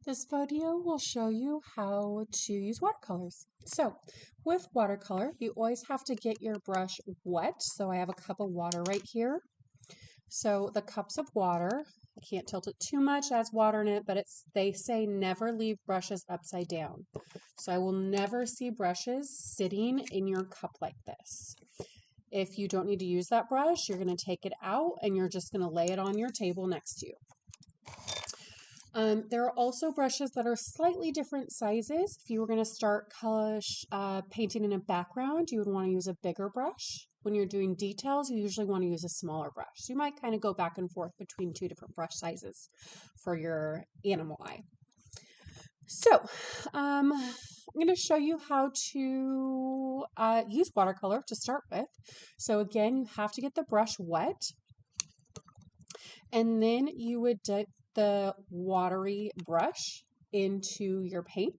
This video will show you how to use watercolors. So with watercolor, you always have to get your brush wet. So I have a cup of water right here. So the cups of water, I can't tilt it too much, as water in it, but they say never leave brushes upside down. So I will never see brushes sitting in your cup like this. If you don't need to use that brush, you're going to take it out and you're just going to lay it on your table next to you. There are also brushes that are slightly different sizes. If you were going to start painting in a background, you would want to use a bigger brush. When you're doing details, you usually want to use a smaller brush. So you might kind of go back and forth between two different brush sizes for your animal eye. So I'm going to show you how to use watercolor to start with. So again, you have to get the brush wet, and then you would dip the watery brush into your paint,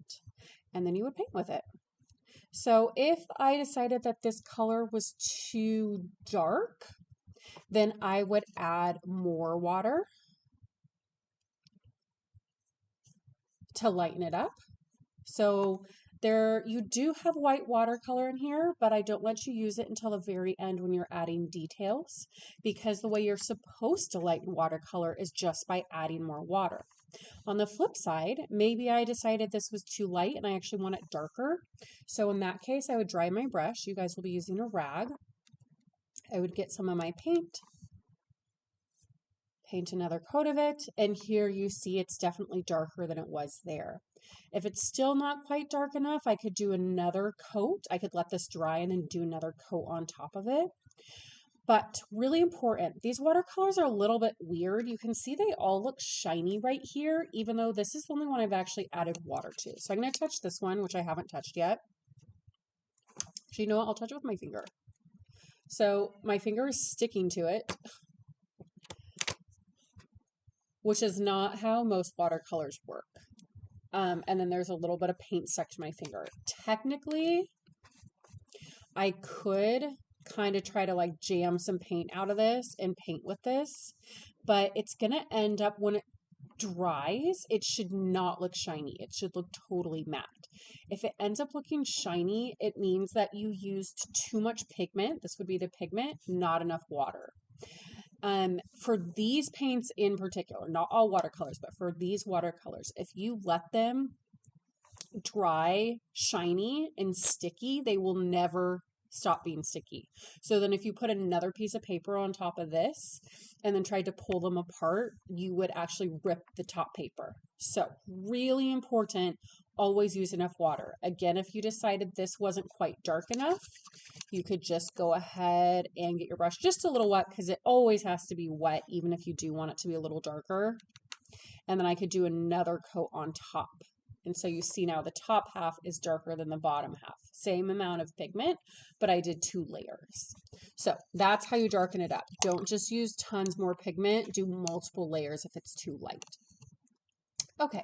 and then you would paint with it. So if I decided that this color was too dark, then I would add more water to lighten it up. So you do have white watercolor in here, but I don't let you use it until the very end when you're adding details, because the way you're supposed to lighten watercolor is just by adding more water. On the flip side, maybe I decided this was too light and I actually want it darker. So in that case, I would dry my brush. You guys will be using a rag. I would get some of my paint another coat of it, and here you see it's definitely darker than it was there. If it's still not quite dark enough, I could do another coat. I could let this dry and then do another coat on top of it. But really important, these watercolors are a little bit weird. You can see they all look shiny right here, even though this is the only one I've actually added water to. So I'm going to touch this one, which I haven't touched yet. So you know what? I'll touch it with my finger. So my finger is sticking to it, which is not how most watercolors work. And then there's a little bit of paint stuck to my finger. Technically, I could kind of try to like jam some paint out of this and paint with this, but it's going to end up, when it dries, it should not look shiny. It should look totally matte. If it ends up looking shiny, it means that you used too much pigment. This would be the pigment, not enough water. For these paints in particular, not all watercolors, but for these watercolors, if you let them dry, shiny, and sticky, they will never stop being sticky. So then if you put another piece of paper on top of this and then tried to pull them apart, you would actually rip the top paper. So really important, always use enough water. Again, if you decided this wasn't quite dark enough, you could just go ahead and get your brush just a little wet, because it always has to be wet, even if you do want it to be a little darker. And then I could do another coat on top. And so you see now the top half is darker than the bottom half. Same amount of pigment, but I did 2 layers. So that's how you darken it up. Don't just use tons more pigment. Do multiple layers if it's too light. Okay.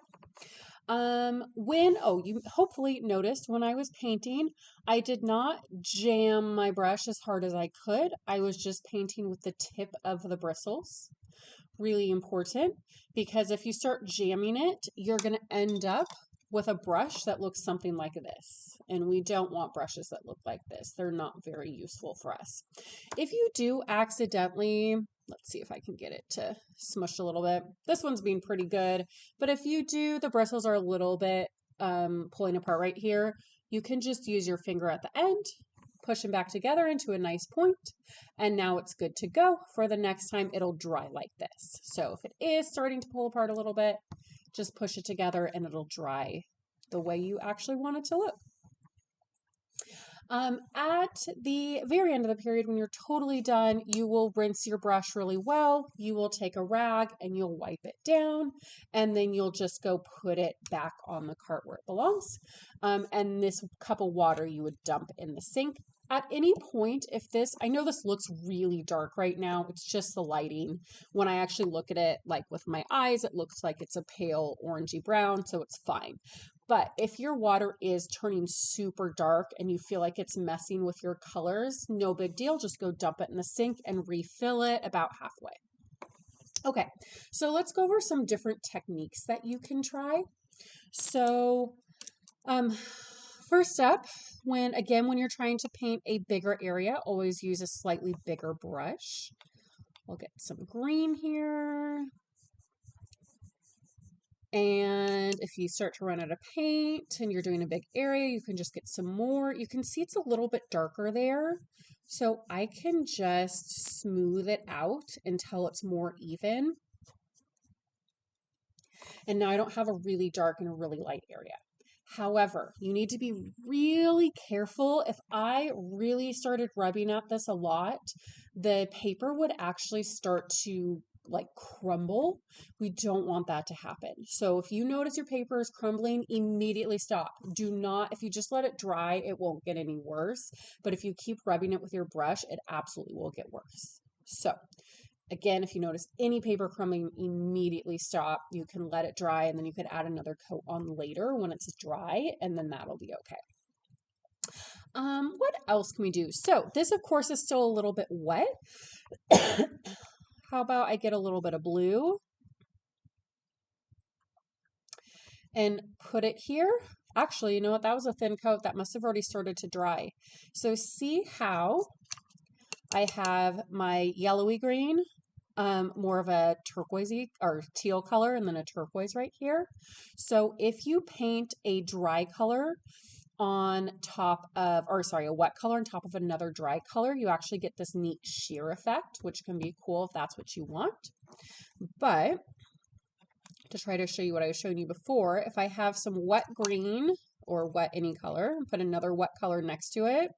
You hopefully noticed when I was painting, I did not jam my brush as hard as I could. I was just painting with the tip of the bristles. Really important, because if you start jamming it, you're going to end up with a brush that looks something like this. And we don't want brushes that look like this. They're not very useful for us. If you do accidentally, let's see if I can get it to smush a little bit. This one's being pretty good, but if you do, the bristles are a little bit pulling apart right here, you can just use your finger at the end, push them back together into a nice point, and now it's good to go. For the next time, it'll dry like this. So if it is starting to pull apart a little bit, just push it together and it'll dry the way you actually want it to look. At the very end of the period, when you're totally done, you will rinse your brush really well. You will take a rag and you'll wipe it down, and then you'll just go put it back on the cart where it belongs. And this cup of water you would dump in the sink. At any point, I know this looks really dark right now, it's just the lighting. When I actually look at it, like with my eyes, it looks like it's a pale orangey brown, so it's fine. But if your water is turning super dark and you feel like it's messing with your colors, no big deal. Just go dump it in the sink and refill it about halfway. Okay, so let's go over some different techniques that you can try. So, first up, when you're trying to paint a bigger area, always use a slightly bigger brush. We'll get some green here. And if you start to run out of paint and you're doing a big area, you can just get some more. You can see it's a little bit darker there. So I can just smooth it out until it's more even. And now I don't have a really dark and a really light area. However, you need to be really careful. If I really started rubbing at this a lot, the paper would actually start to like crumble. We don't want that to happen. So if you notice your paper is crumbling, immediately stop. Do not, if you just let it dry, it won't get any worse. But if you keep rubbing it with your brush, it absolutely will get worse. So again, if you notice any paper crumbling, immediately stop. You can let it dry and then you could add another coat on later when it's dry, and then that'll be okay. What else can we do? So this, of course, is still a little bit wet. How about I get a little bit of blue and put it here? Actually, you know what? That was a thin coat. That must have already started to dry. So see how I have my yellowy green, more of a turquoisey or teal color, and then a turquoise right here. So if you paint a dry color on top of, or sorry, a wet color on top of another dry color, you actually get this neat sheer effect, which can be cool if that's what you want. But to try to show you what I was showing you before, if I have some wet green or wet any color and put another wet color next to it,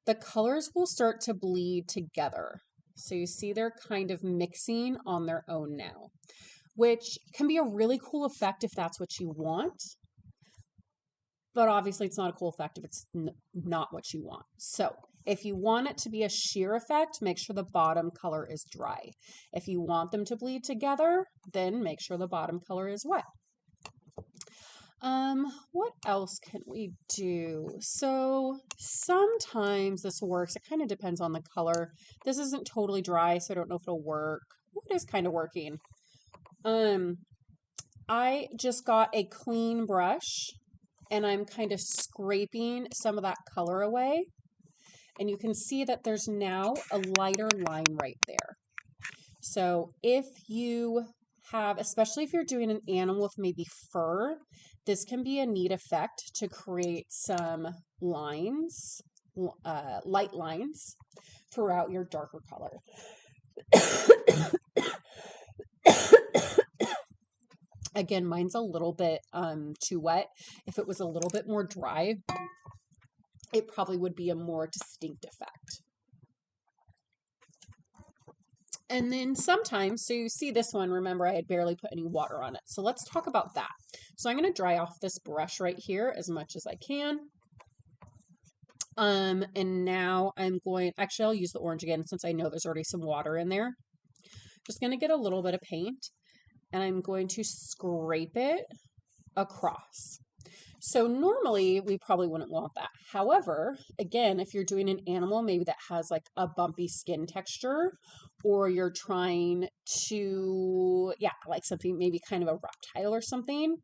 the colors will start to bleed together. So you see they're kind of mixing on their own now, which can be a really cool effect if that's what you want. But obviously it's not a cool effect if it's not what you want. So if you want it to be a sheer effect, make sure the bottom color is dry. If you want them to bleed together, then make sure the bottom color is wet. What else can we do? So sometimes this works. It kind of depends on the color. This isn't totally dry, so I don't know if it'll work. It is kind of working. I just got a clean brush and I'm kind of scraping some of that color away. And you can see that there's now a lighter line right there. So if you have, especially if you're doing an animal with maybe fur, this can be a neat effect to create some lines, light lines throughout your darker color. Again, mine's a little bit too wet. If it was a little bit more dry, it probably would be a more distinct effect. And then sometimes, so you see this one, remember I had barely put any water on it. So let's talk about that. So I'm going to dry off this brush right here as much as I can. And now I'm going, actually I'll use the orange again since I know there's already some water in there. Just going to get a little bit of paint and I'm going to scrape it across. So normally we probably wouldn't want that. However, again, if you're doing an animal maybe that has like a bumpy skin texture, or you're trying to, yeah, like something maybe kind of a reptile or something.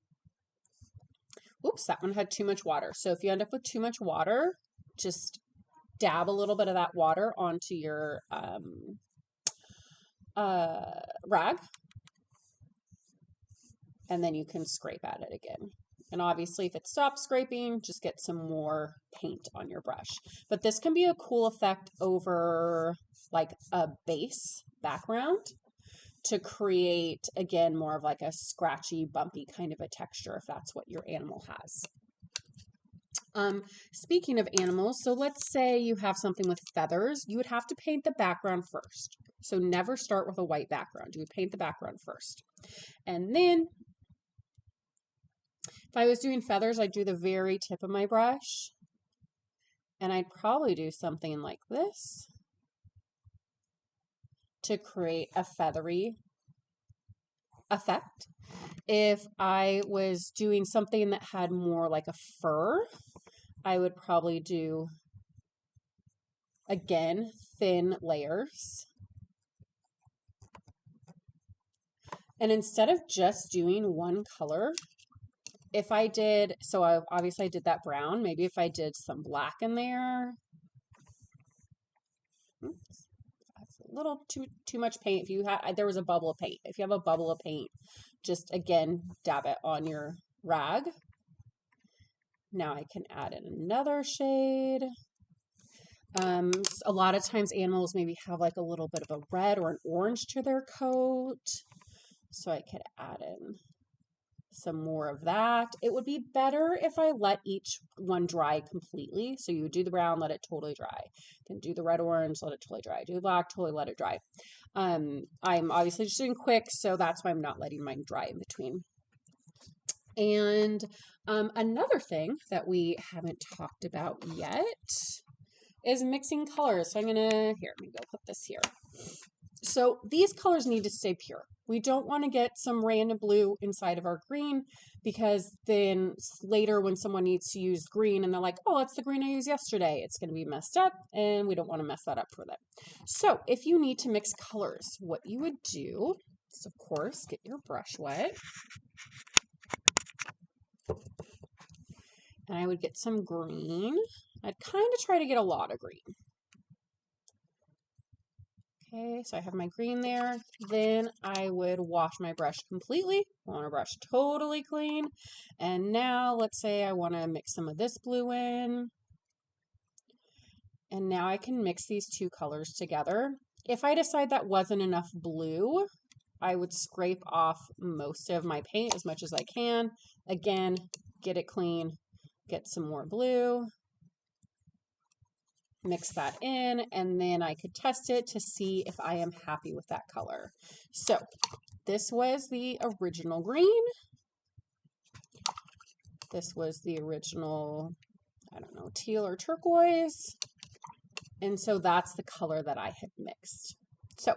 Oops, that one had too much water. So if you end up with too much water, just dab a little bit of that water onto your rag, and then you can scrape at it again. And obviously if it stops scraping, just get some more paint on your brush. But this can be a cool effect over like a base background to create, again, more of like a scratchy, bumpy kind of a texture if that's what your animal has. Speaking of animals, so let's say you have something with feathers, you would have to paint the background first. So never start with a white background. You would paint the background first. And then if I was doing feathers, I'd do the very tip of my brush. And I'd probably do something like this to create a feathery effect. If I was doing something that had more like a fur, I would probably do, again, thin layers. And instead of just doing one color, if I did, so obviously I did that brown. Maybe if I did some black in there. Oops, that's a little too much paint. If you had, there was a bubble of paint. If you have a bubble of paint, just again dab it on your rag. Now I can add in another shade. A lot of times animals maybe have like a little bit of a red or an orange to their coat. So I could add in some more of that. It would be better if I let each one dry completely. So you would do the brown, let it totally dry. Then do the red orange, let it totally dry. Do the black, totally let it dry. I'm obviously just doing quick, so that's why I'm not letting mine dry in between. And another thing that we haven't talked about yet is mixing colors. So I'm gonna, here, maybe I'll put this here. So these colors need to stay pure. We don't want to get some random blue inside of our green, because then later when someone needs to use green and they're like, oh, that's the green I used yesterday, it's going to be messed up, and we don't want to mess that up for them. So if you need to mix colors, what you would do is, of course, get your brush wet. And I would get some green. I'd kind of try to get a lot of green. Okay, so I have my green there. Then I would wash my brush completely. I want to brush totally clean. And now let's say I want to mix some of this blue in. And now I can mix these two colors together. If I decide that wasn't enough blue, I would scrape off most of my paint as much as I can. Again, get it clean, get some more blue. Mix that in, and then I could test it to see if I am happy with that color. So this was the original green. This was the original, I don't know, teal or turquoise. And so that's the color that I had mixed. So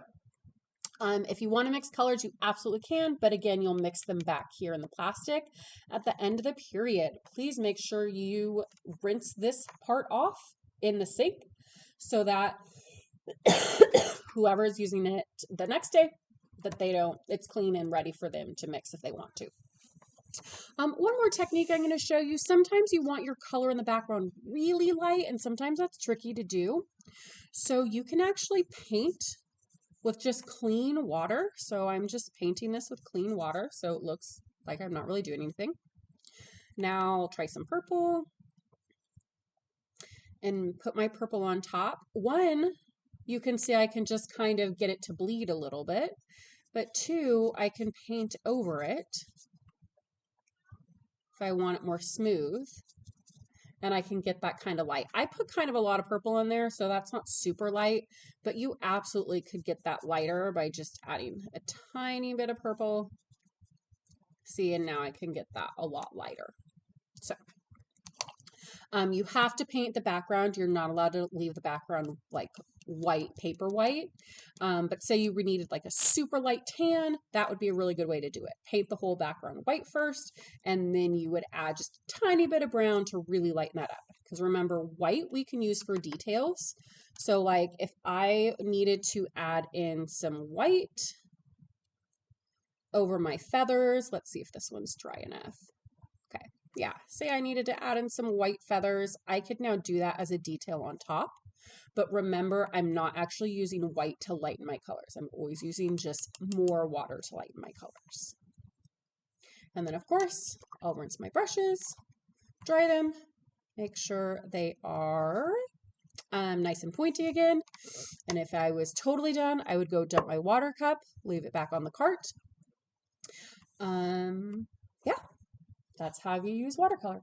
if you want to mix colors, you absolutely can, but again, you'll mix them back here in the plastic. At the end of the period, please make sure you rinse this part off in the sink so that whoever is using it the next day, that it's clean and ready for them to mix if they want to. One more technique I'm going to show you. Sometimes you want your color in the background really light, and sometimes that's tricky to do. So you can actually paint with just clean water. So I'm just painting this with clean water so it looks like I'm not really doing anything. Now I'll try some purple and put my purple on top. One, you can see I can just kind of get it to bleed a little bit, but two, I can paint over it if I want it more smooth, and I can get that kind of light. I put kind of a lot of purple in there, so that's not super light, but you absolutely could get that lighter by just adding a tiny bit of purple. See, and now I can get that a lot lighter. So you have to paint the background. You're not allowed to leave the background like white, paper white. But say you needed like a super light tan, that would be a really good way to do it. Paint the whole background white first, and then you would add just a tiny bit of brown to really lighten that up. Because remember, white we can use for details. So like if I needed to add in some white over my feathers, let's see if this one's dry enough. Okay. Yeah, say I needed to add in some white feathers, I could now do that as a detail on top. But remember, I'm not actually using white to lighten my colors. I'm always using just more water to lighten my colors. And then, of course, I'll rinse my brushes, dry them, make sure they are nice and pointy again. And if I was totally done, I would go dump my water cup, leave it back on the cart. Yeah. That's how you use watercolor.